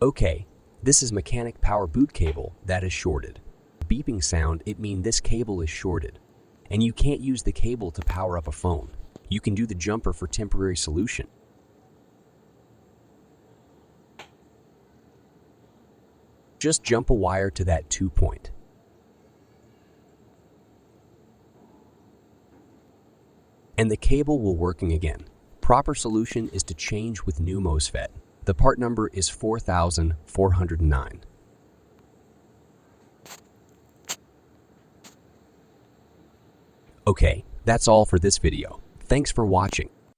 Okay, this is mechanic power boot cable that is shorted. Beeping sound, it means this cable is shorted. And you can't use the cable to power up a phone. You can do the jumper for temporary solution. Just jump a wire to that 2-point. And the cable will working again. Proper solution is to change with new MOSFET. The part number is 4409. Okay, that's all for this video. Thanks for watching.